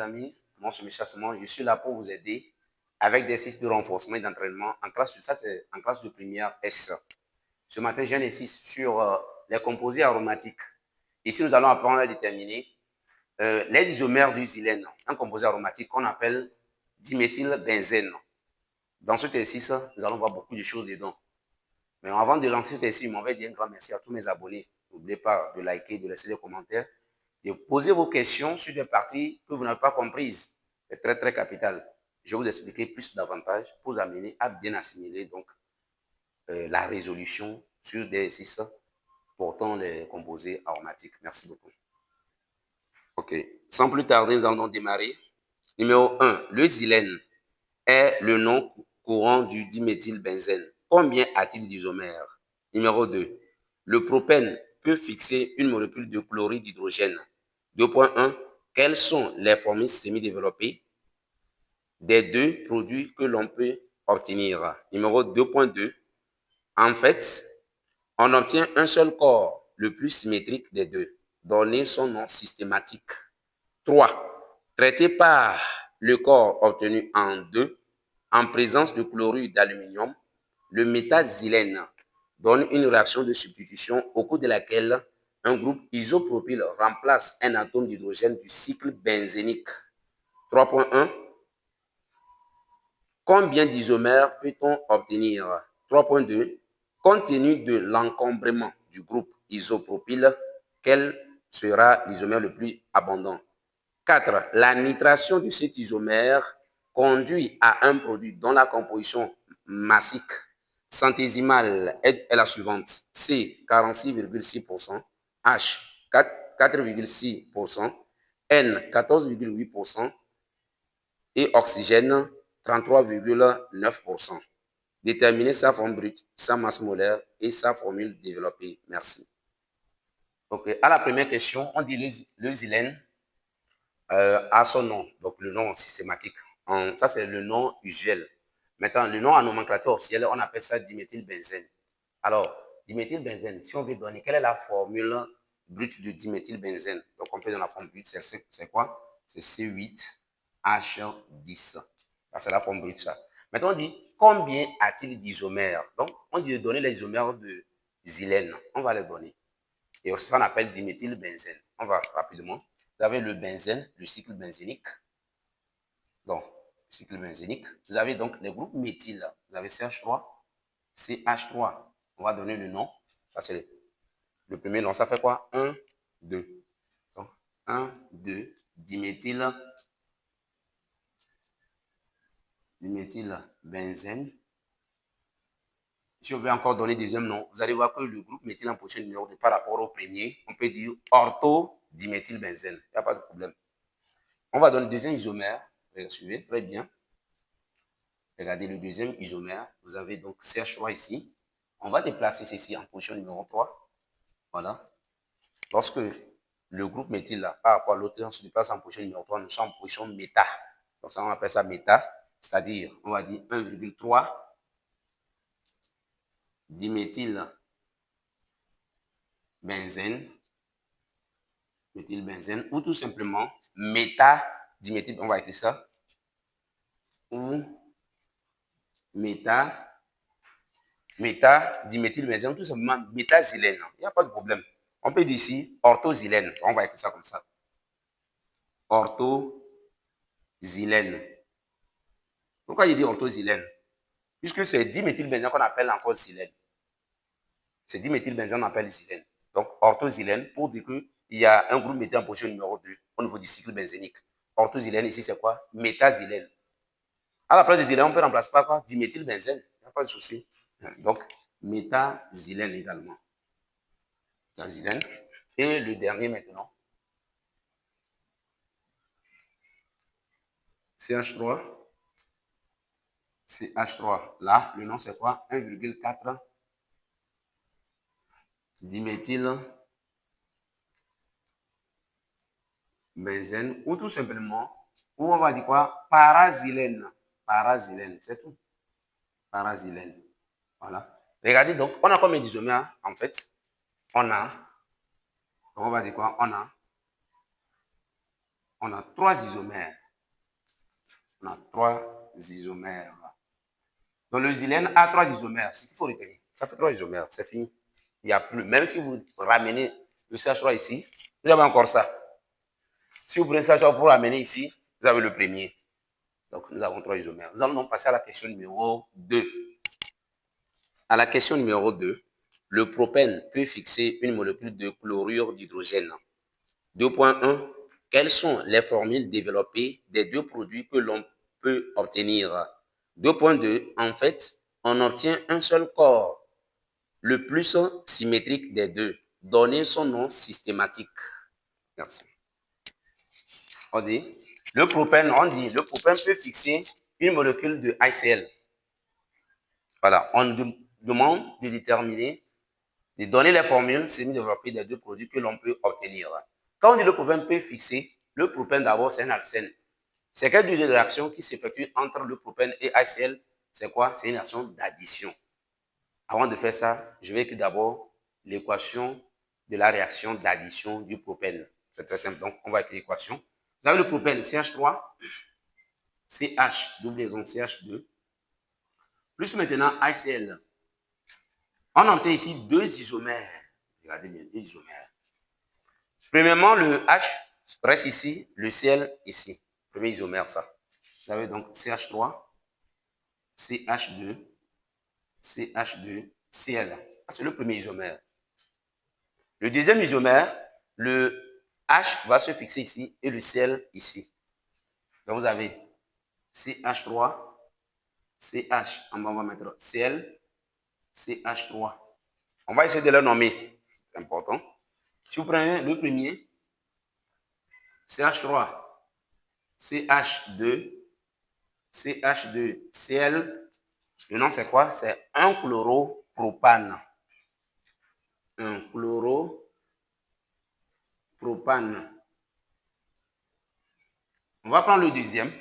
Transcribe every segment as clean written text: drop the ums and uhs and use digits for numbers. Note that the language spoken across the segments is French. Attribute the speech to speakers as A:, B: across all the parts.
A: amis. Moi, c'est M. Assemon. Je suis là pour vous aider avec des exercices de renforcement et d'entraînement en classe, ça c'est en classe de première S. Ce matin, j'ai un exercice sur les composés aromatiques. Ici, nous allons apprendre à déterminer les isomères du xylène, un composé aromatique qu'on appelle diméthylbenzène. Dans cet exercice, nous allons voir beaucoup de choses dedans. Mais avant de lancer cet exercice, je m'en vais dire un grand merci à tous mes abonnés. N'oubliez pas de liker, de laisser des commentaires, de poser vos questions sur des parties que vous n'avez pas comprises. C'est très, très capital. Je vais vous expliquer plus davantage pour vous amener à bien assimiler donc, la résolution sur des exercices portant les composés aromatiques. Merci beaucoup. OK. Sans plus tarder, nous allons démarrer. Numéro 1, le xylène est le nom courant du diméthylbenzène. Combien a-t-il d'isomères? Numéro 2, le propène peut fixer une molécule de chlorure d'hydrogène. 2.1, quelles sont les formules semi-développées des deux produits que l'on peut obtenir? Numéro 2.2, en fait, on obtient un seul corps, le plus symétrique des deux. Donnez son nom systématique. 3. Traité par le corps obtenu en 2, en présence de chlorure d'aluminium, le métazylène donne une réaction de substitution au cours de laquelle un groupe isopropyl remplace un atome d'hydrogène du cycle benzénique. 3.1. Combien d'isomères peut-on obtenir? 3.2. Compte tenu de l'encombrement du groupe isopropyl, quel sera l'isomère le plus abondant? 4. La nitration de cet isomère conduit à un produit dont la composition massique centésimale est la suivante. C, 46,6%, H, 4,6%, N, 14,8% et oxygène, 33,9%. Déterminer sa forme brute, sa masse molaire et sa formule développée. Merci. Ok. À la première question, on dit le xylène a son nom, donc le nom systématique. Ça, c'est le nom usuel. Maintenant, le nom en nomenclature officielle, on appelle ça diméthylbenzène. Alors, diméthylbenzène, si on veut donner, quelle est la formule brute de diméthylbenzène? Donc, on peut donner la formule brute, c'est quoi? C'est C8H10. Ça, c'est la forme brute, ça. Maintenant, on dit, combien a-t-il d'isomères? Donc, on dit de donner les isomères de xylène. On va les donner. Et aussi, ça, on appelle diméthylbenzène. On va rapidement. Vous avez le benzène, le cycle benzénique. Donc, cycle benzénique. Vous avez donc les groupes méthyl. Vous avez CH3, CH3. On va donner le nom. Ça, c'est le premier nom. Ça fait quoi? 1, 2. Donc, 1, 2, dimethylbenzène. Si on veut encore donner deuxième nom, vous allez voir que le groupe méthyl en position numéro 2 par rapport au premier, on peut dire orthodiméthylbenzène. Il n'y a pas de problème. On va donner le deuxième isomère. Suivez, très bien. Regardez le deuxième isomère. Vous avez donc CH3 ici. On va déplacer ceci en position numéro 3. Voilà. Lorsque le groupe méthyl, là, par rapport à l'autre, on se déplace en position numéro 3, nous sommes en position méta. Donc ça, on appelle ça méta. C'est-à-dire, on va dire 1,3 diméthylbenzène. Méthylbenzène. Ou tout simplement méta-diméthyl. On va écrire ça. Ou méta-diméthylbenzène, tout simplement métazylène. Il n'y a pas de problème. On peut dire ici orthozylène. On va écrire ça comme ça. Orthozylène. Pourquoi il dit orthozylène? Puisque c'est diméthylbenzène qu'on appelle encore xylène. C'est diméthylbenzène qu'on appelle xylène. Donc orthozylène pour dire qu'il y a un groupe méthyle en position numéro 2 au niveau du cycle benzénique. Orthozylène ici c'est quoi? Métazylène. À la place de xylène, on peut remplacer par quoi? Diméthylbenzène. Il n'y a pas de souci. Donc, métazylène également. Métazylène. Et le dernier maintenant. CH3. CH3. Là, le nom c'est quoi? 1,4 dimethylbenzène. Ou tout simplement, ou on va dire quoi? Parazylène. Parazylène, c'est tout. Parazylène. Voilà. Regardez donc, on a combien d'isomères en fait? On va dire quoi? On a On a 3 isomères. On a 3 isomères. Donc, le xylène a 3 isomères. C'est ce qu'il faut retenir. Ça fait 3 isomères. C'est fini. Il n'y a plus. Même si vous ramenez le CH3 ici, vous avez encore ça. Si vous prenez CH3 pour ramener ici, vous avez le premier. Donc, nous avons 3 isomères. Nous allons donc passer à la question numéro 2. À la question numéro 2, le propène peut fixer une molécule de chlorure d'hydrogène. 2.1. Quelles sont les formules développées des deux produits que l'on peut obtenir? 2.2. En fait, on obtient un seul corps, le plus symétrique des deux. Donnez son nom systématique. Merci. On dit, le propène peut fixer une molécule de HCl. Voilà, on demande de déterminer, de donner les formules semi-développées des deux produits que l'on peut obtenir. Quand on dit le propène peut fixer, le propène d'abord c'est un alcène. C'est quelle durée de réaction qui s'effectue entre le propène et HCl? C'est quoi? C'est une réaction d'addition. Avant de faire ça, je vais écrire d'abord l'équation de la réaction d'addition du propène. C'est très simple. Donc, on va écrire l'équation. Vous avez le propène CH3, CH, double liaison CH2, plus maintenant HCl. On obtient ici 2 isomères. Regardez bien, 2 isomères. Premièrement, le H reste ici, le Cl ici. Premier isomère, ça. Vous avez donc CH3, CH2, CH2, Cl. C'est le premier isomère. Le deuxième isomère, le H va se fixer ici et le Cl ici. Donc vous avez CH3, CH, en bas on va mettre Cl, CH3. On va essayer de le nommer, c'est important. Si vous prenez le premier, CH3, CH2, CH2, Cl, le nom c'est quoi? C'est un chloropropane. Un chloropropane. On va prendre le deuxième.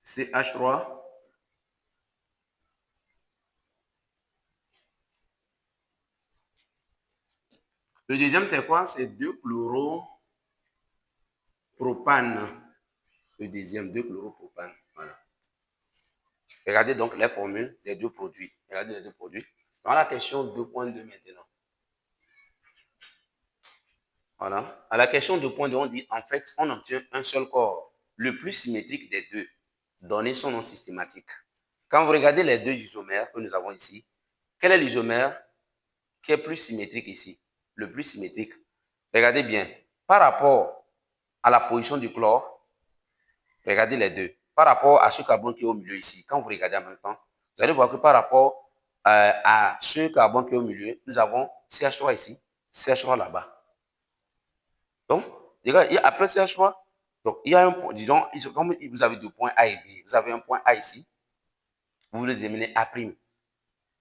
A: CH3. Le deuxième, c'est quoi? C'est 2-chloropropane. Le deuxième, 2-chloropropane. Voilà. Regardez donc les formules des deux produits. Regardez les deux produits. Dans la question 2.2 maintenant. Voilà. À la question 2.2, on dit, en fait, on obtient un seul corps, le plus symétrique des deux. Donnez son nom systématique. Quand vous regardez les deux isomères que nous avons ici, quel est l'isomère qui est plus symétrique ici? Le plus symétrique. Regardez bien. Par rapport à la position du chlore, regardez les deux. Par rapport à ce carbone qui est au milieu ici, quand vous regardez en même temps, vous allez voir que par rapport à ce carbone qui est au milieu, nous avons CH3 ici, CH3 là-bas. Donc, après CH3, donc il y a un point, disons, comme vous avez deux points A et B, vous avez un point A ici, vous le déterminez A',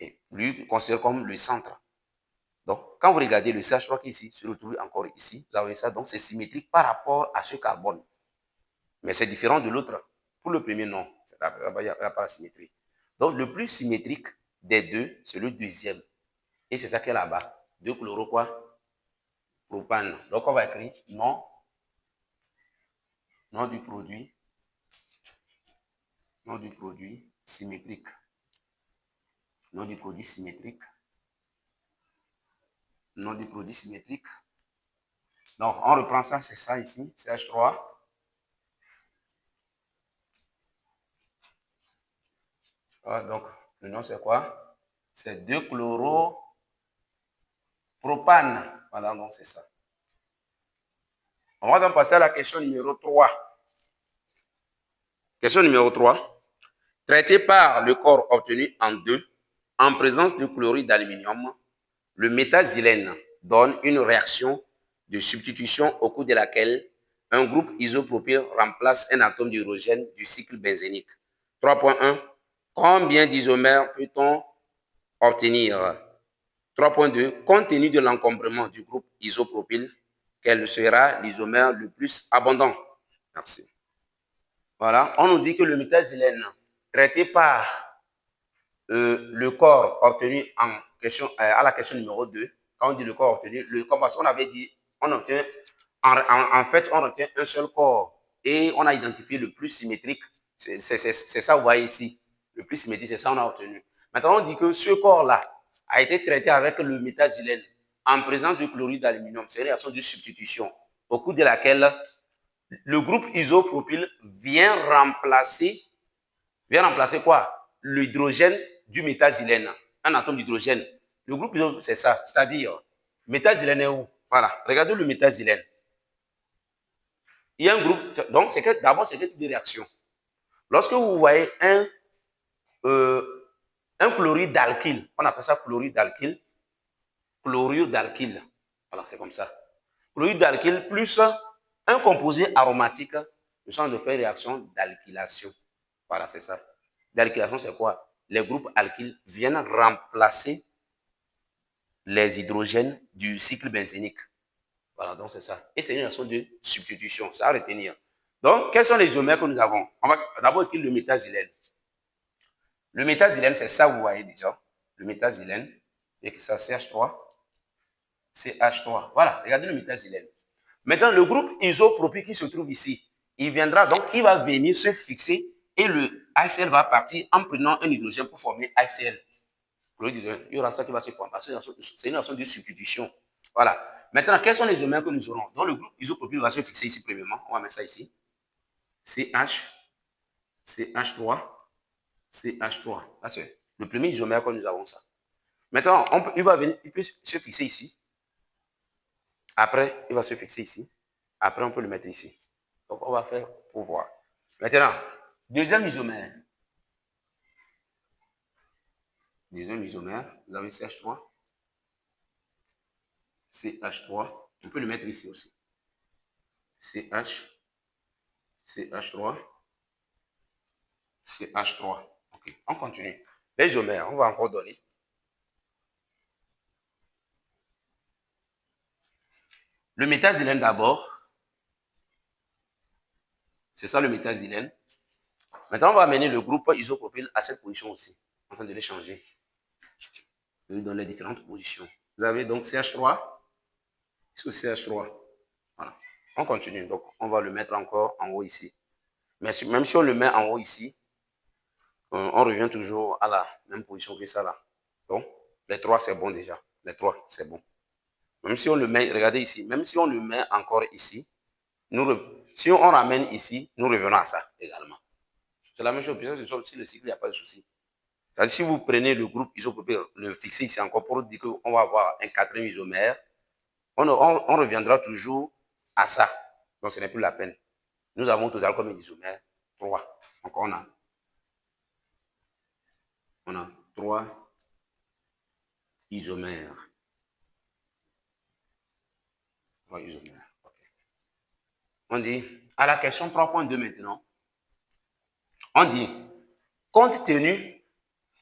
A: et lui considéré comme le centre. Donc, quand vous regardez le CH3 qui est ici, se retrouve encore ici, vous avez ça, donc c'est symétrique par rapport à ce carbone. Mais c'est différent de l'autre. Pour le premier, non. Il n'y a pas la symétrie. Donc, le plus symétrique des deux, c'est le deuxième. Et c'est ça qui est là-bas. 2-chloro quoi? Propane. Donc, on va écrire nom du produit. Nom du produit symétrique. Nom du produit symétrique. Nom du produit symétrique. Donc, on reprend ça, c'est ça ici, CH3. Ah, donc, le nom c'est quoi? C'est 2-chloropropane. Voilà, donc c'est ça. On va donc passer à la question numéro 3. Question numéro 3. Traité par le corps obtenu en 2, en présence de chlorure d'aluminium, le méthazylène donne une réaction de substitution au cours de laquelle un groupe isopropyl remplace un atome d'hydrogène du cycle benzénique. 3.1. Combien d'isomères peut-on obtenir? 3.2. Compte tenu de l'encombrement du groupe isopropyl, quel sera l'isomère le plus abondant? Merci. Voilà, on nous dit que le méthazylène traité par le corps obtenu à la question numéro 2, quand on dit le corps obtenu, parce qu'on avait dit, on obtient En fait, on retient un seul corps et on a identifié le plus symétrique. C'est ça, vous voyez ici. Le plus symétrique, c'est ça qu'on a obtenu. Maintenant, on dit que ce corps-là a été traité avec le métazylène en présence de chlorure d'aluminium. C'est une réaction de substitution au cours de laquelle le groupe isopropyl vient remplacer quoi? L'hydrogène du métazylène, un atome d'hydrogène. Le groupe isopropyl, c'est ça, c'est-à-dire, métazylène est où? Voilà, regardez le métazylène. Il y a un groupe, donc c'est que d'abord, c'est quel type de réaction? Lorsque vous voyez un chlorure d'alkyle, on appelle ça chlorure d'alkyle, voilà, c'est comme ça. Chlorure d'alkyle plus un composé aromatique, nous sommes de faire une réaction d'alkylation. Voilà, c'est ça. L'alkylation, c'est quoi? Les groupes alkyles viennent remplacer les hydrogènes du cycle benzénique. Voilà, donc c'est ça. Et c'est une réaction de substitution, ça à retenir. Donc, quels sont les isomères que nous avons? On va d'abord écrire le métazylène. Le métazylène, c'est ça, vous voyez déjà. Le métazylène, et que ça, CH3, CH3. Voilà, regardez le métazylène. Maintenant, le groupe isopropyl qui se trouve ici, il viendra, donc il va venir se fixer et le HCl va partir en prenant un hydrogène pour former HCl. Il y aura ça qui va se former parce que c'est une réaction de substitution. Voilà. Maintenant, quels sont les isomères que nous aurons? Donc, le groupe isopropyl va se fixer ici premièrement. On va mettre ça ici. CH, CH3, CH3. Là, c'est le premier isomère que nous avons ça. Maintenant, il peut se fixer ici. Après, il va se fixer ici. Après, on peut le mettre ici. Donc, on va faire pour voir. Maintenant, deuxième isomère. Deuxième isomère, vous avez CH3. CH3. On peut le mettre ici aussi. CH, CH3, CH3. Ok, on continue. Les isomères, on va encore donner. Le métazylène d'abord. C'est ça le métazylène. Maintenant, on va amener le groupe isopropyl à cette position aussi. En train de les changer. Dans les différentes positions. Vous avez donc CH3. Ici CH3. Voilà. On continue. Donc, on va le mettre encore en haut ici. Mais même si on le met en haut ici, on revient toujours à la même position que ça là. Donc, les 3, c'est bon déjà. Les 3, c'est bon. Même si on le met, regardez ici, même si on le met encore ici, si on ramène ici, nous revenons à ça également. C'est la même chose, si le cycle, il n'y a pas de souci. C'est-à-dire, si vous prenez le groupe isopropyl, le fixer ici encore pour dire qu'on va avoir un quatrième isomère, on reviendra toujours à ça. Donc, ce n'est plus la peine. Nous avons total comme isomère 3. Donc, on a 3 isomères. 3 isomères. Okay. On dit, à la question 3.2 maintenant, on dit, compte tenu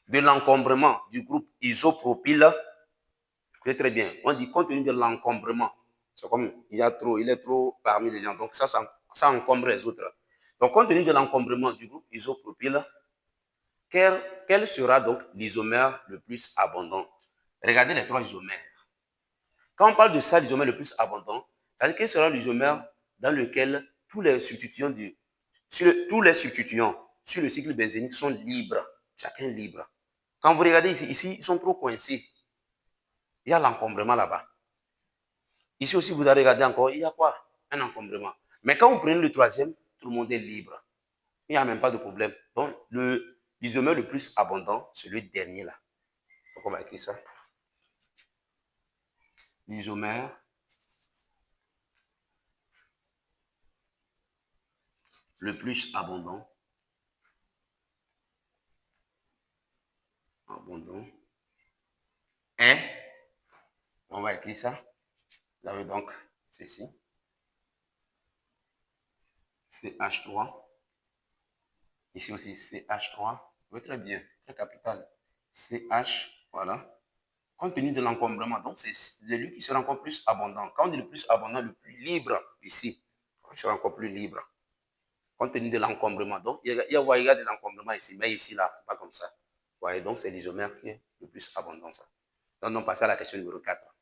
A: de l'encombrement du groupe isopropyl, très bien, on dit compte tenu de l'encombrement, c'est comme il est trop parmi les gens, donc ça encombre les autres. Donc, compte tenu de l'encombrement du groupe isopropyl, quel sera donc l'isomère le plus abondant? Regardez les 3 isomères. Quand on parle de ça, l'isomère le plus abondant, c'est-à-dire quel sera l'isomère dans lequel tous les substituants sur le cycle benzénique sont libres, chacun libre. Quand vous regardez ici, ils sont trop coincés. Il y a l'encombrement là-bas. Ici aussi, vous allez regarder encore, il y a quoi? Un encombrement. Mais quand vous prenez le troisième, tout le monde est libre. Il n'y a même pas de problème. Donc, l'isomère le plus abondant, c'est le dernier là. Donc, on va écrire ça. L'isomère le plus abondant. Est, on va écrire ça. Vous avez donc ceci. CH3. Ici aussi CH3. Oui, très bien, très capital. CH, voilà. Compte tenu de l'encombrement, donc c'est lui qui sera encore plus abondant. Quand on dit le plus abondant, le plus libre ici, il sera encore plus libre. Compte tenu de l'encombrement. Donc, il y a des encombrements ici, mais ici, là, c'est pas comme ça. Vous voyez, donc c'est l'isomère qui est le plus abondant, ça. Donc, on passe à la question numéro 4.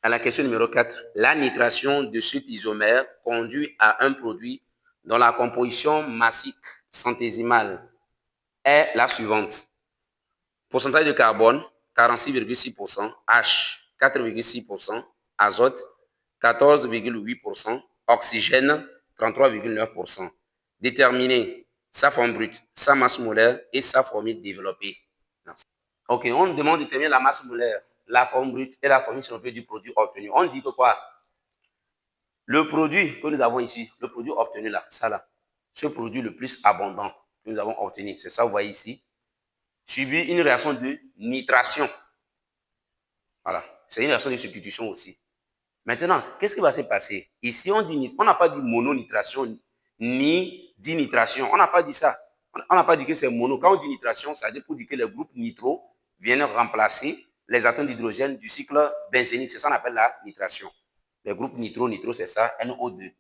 A: À la question numéro 4, la nitration de cet isomère conduit à un produit dont la composition massique centésimale est la suivante. Pourcentage de carbone, 46,6%, H, 4,6%, azote, 14,8%, oxygène, 33,9%. Déterminer sa forme brute, sa masse molaire et sa formule développée. Merci. Ok, on nous demande de déterminer la masse molaire, la forme brute et la formule développée du produit obtenu. On dit que quoi? Le produit que nous avons ici, le produit obtenu là, ça là, ce produit le plus abondant que nous avons obtenu, c'est ça, vous voyez ici, subit une réaction de nitration. Voilà, c'est une réaction de substitution aussi. Maintenant, qu'est-ce qui va se passer? Ici, on n'a pas dit mononitration ni dinitration. On n'a pas dit ça. On n'a pas dit que c'est mono. Quand on dit nitration, ça veut dire pour dire que les groupes nitro viennent remplacer les atomes d'hydrogène du cycle benzénique. C'est ça qu'on appelle la nitration. Les groupes nitro, c'est ça, NO2.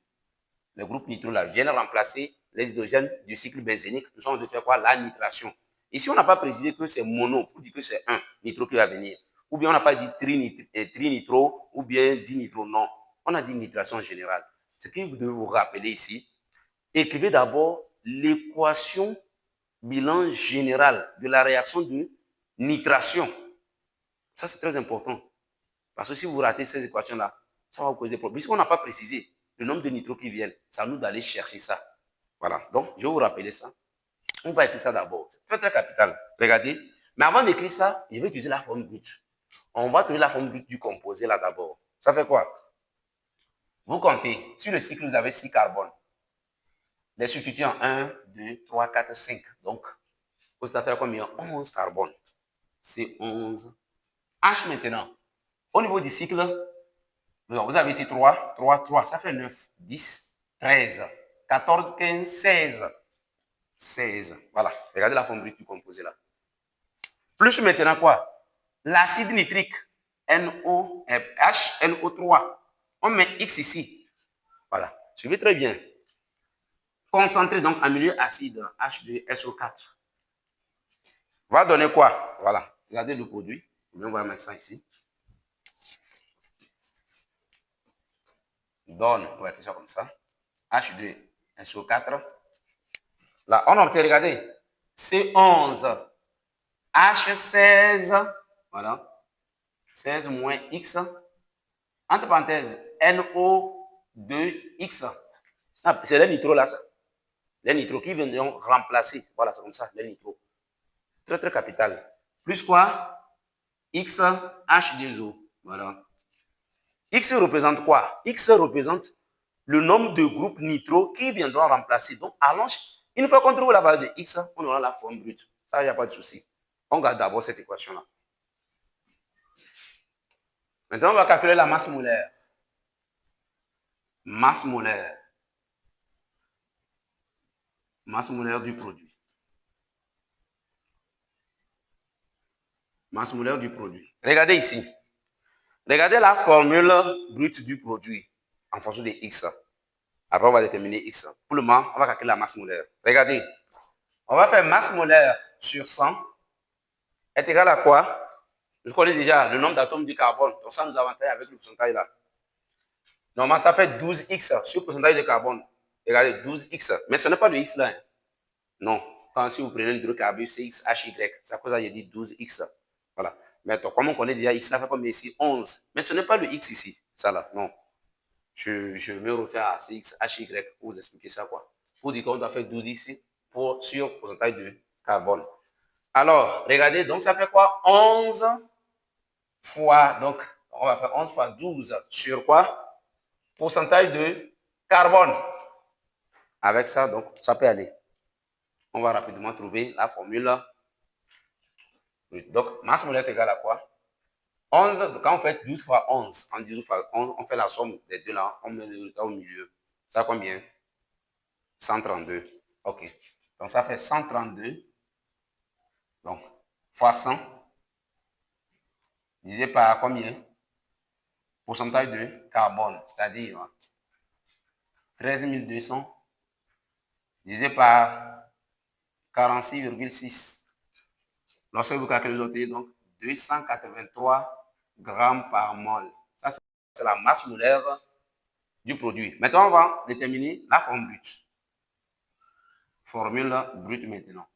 A: Les groupes nitro là viennent remplacer les hydrogènes du cycle benzénique. Nous sommes de faire quoi? La nitration. Ici, on n'a pas précisé que c'est mono pour dire que c'est un nitro qui va venir. Ou bien on n'a pas dit trinitro ou bien dinitro. Non, on a dit nitration générale. Ce que vous devez vous rappeler ici, écrivez d'abord l'équation bilan général de la réaction de nitration. Ça, c'est très important. Parce que si vous ratez ces équations-là, ça va vous causer des problèmes. Puisqu'on n'a pas précisé le nombre de nitros qui viennent, c'est à nous d'aller chercher ça. Voilà. Donc, je vais vous rappeler ça. On va écrire ça d'abord. C'est très, très capital. Regardez. Mais avant d'écrire ça, je vais utiliser la forme brute. On va trouver la forme brute du composé là d'abord. Ça fait quoi? Vous comptez. Sur le cycle, vous avez 6 carbones. Les substituants 1, 2, 3, 4, 5. Donc, au total, ça fait combien? 11 carbones. C'est 11. H maintenant. Au niveau du cycle, vous avez ici 3, 3, 3. Ça fait 9, 10, 13, 14, 15, 16. 16. Voilà. Regardez la forme brute du composé là. Plus maintenant quoi? L'acide nitrique, HNO3. On met X ici. Voilà. Suivez très bien. Concentré donc en milieu acide, H2SO4. Va donner quoi? Voilà. Regardez le produit. On va mettre ça ici. Donne, on va écrire ça comme ça. H2SO4. Là, on obtient, regardez, C11, H16, voilà, 16 moins X, entre parenthèses, NO2X. C'est les nitros là, ça. Les nitros qui viendront remplacer. Voilà, c'est comme ça, les nitros. Très, très capital. Plus quoi? X, H2O. Voilà. X représente quoi? X représente le nombre de groupes nitro qui viendront remplacer. Donc, allons, une fois qu'on trouve la valeur de X, on aura la forme brute. Ça, il n'y a pas de souci. On garde d'abord cette équation-là. Maintenant, on va calculer la masse molaire. Masse molaire. Masse molaire du produit. Masse molaire du produit. Regardez ici. Regardez la formule brute du produit en fonction de X. Après, on va déterminer X. Pour le moment, on va calculer la masse molaire. Regardez. On va faire masse molaire sur 100 est égal à quoi? Je connais déjà le nombre d'atomes du carbone. Donc, ça nous avantage avec le pourcentage là. Normalement, ça fait 12X sur le pourcentage de carbone. Regardez, 12X. Mais ce n'est pas le X là. Hein. Non. Quand si vous prenez l'hydrocarbure, c'est XHY. C'est à cause de ça que j'ai dit 12X. Voilà. Mais comme on connaît déjà X, ça fait comme ici 11. Mais ce n'est pas le X ici. Ça là. Non. Je me refais à CXHY pour vous expliquer ça quoi. Pour dire qu'on doit faire 12 ici sur le pourcentage de carbone. Alors, regardez, donc ça fait quoi? 11 fois, donc on va faire 11 fois 12 sur quoi? Pourcentage de carbone. Avec ça, donc ça peut aller. On va rapidement trouver la formule. Donc, masse molaire est égale à quoi? 11, quand on fait 12 fois 11, en 12 fois 11, on fait la somme des deux là, on met le résultat au milieu. Ça combien? 132. OK. Donc, ça fait 132. Donc, fois 100. Divisé par combien? Pourcentage de carbone, c'est-à-dire 13 200 divisé par 46,6. Lorsque vous calculez les autres, donc 283 grammes par mol. Ça, c'est la masse molaire du produit. Maintenant, on va déterminer la forme brute. Formule brute maintenant.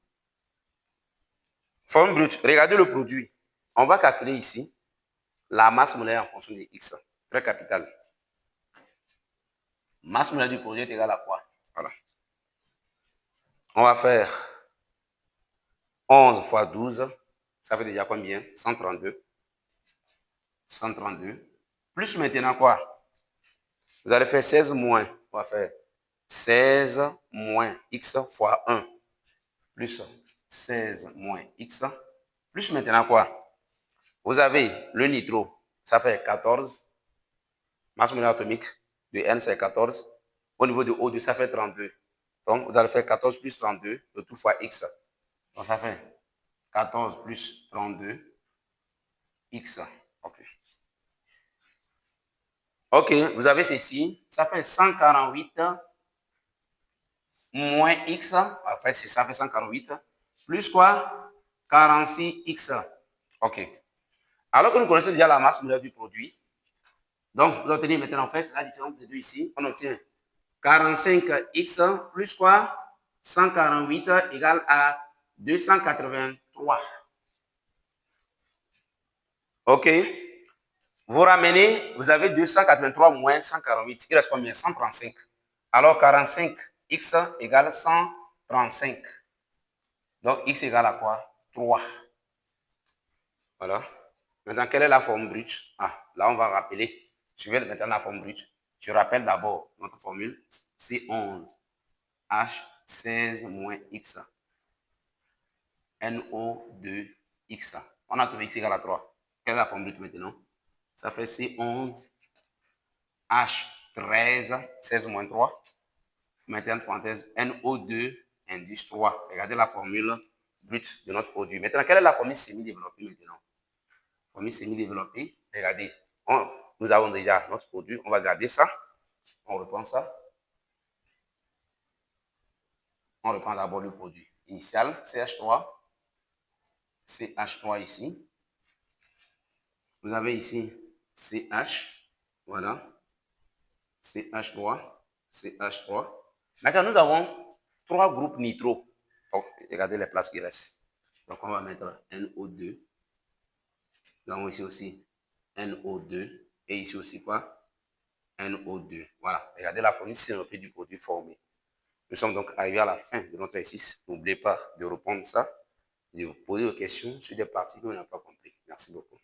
A: Forme brute, regardez le produit. On va calculer ici la masse molaire en fonction de X. Très capital. Masse molaire du produit est égale à quoi? Voilà. On va faire 11 fois 12. Ça fait déjà combien? 132. 132. Plus maintenant quoi? Vous allez faire 16 moins. On va faire 16 moins X fois 1. Plus 16 moins X. Plus maintenant quoi? Vous avez le nitro. Ça fait 14. Masse molaire atomique de N, c'est 14. Au niveau de O2, ça fait 32. Donc, vous allez faire 14 plus 32, le tout fois X. Donc, ça fait 14 plus 32, X. OK. OK, vous avez ceci. Ça fait 148 moins X. Enfin, ça fait 148. Plus quoi? 46X. OK. Alors que nous connaissons déjà la masse molaire du produit, donc vous obtenez maintenant en fait la différence des deux ici. On obtient 45X plus quoi? 148 égale à 283. OK. Vous ramenez, vous avez 283 moins 148. Il reste combien? 135. Alors 45X égale 135. Donc X égale à quoi? 3. Voilà. Maintenant, quelle est la forme brute? Ah, là, on va rappeler. Suivez maintenant la forme brute. Je rappelle d'abord notre formule. C11 H16 moins X NO2X. On a trouvé X égale à 3. Quelle est la forme brute maintenant? Ça fait C11 H13 16 moins 3. Maintenant, parenthèse NO2 indice 3. Regardez la formule brute de notre produit. Maintenant, quelle est la formule semi-développée maintenant? Formule semi-développée. Regardez. Nous avons déjà notre produit. On va garder ça. On reprend ça. On reprend d'abord le produit initial, CH3. CH3 ici. Vous avez ici CH. Voilà. CH3. CH3. Maintenant, nous avons 3 groupes nitro. Donc, regardez les places qui restent. Donc, on va mettre NO2. Nous avons ici aussi NO2. Et ici aussi quoi? NO2. Voilà. Regardez la formule symétrique du produit formé. Nous sommes donc arrivés à la fin de notre exercice. N'oubliez pas de reprendre ça et de vous poser des questions sur des parties que vous n'avez pas compris. Merci beaucoup.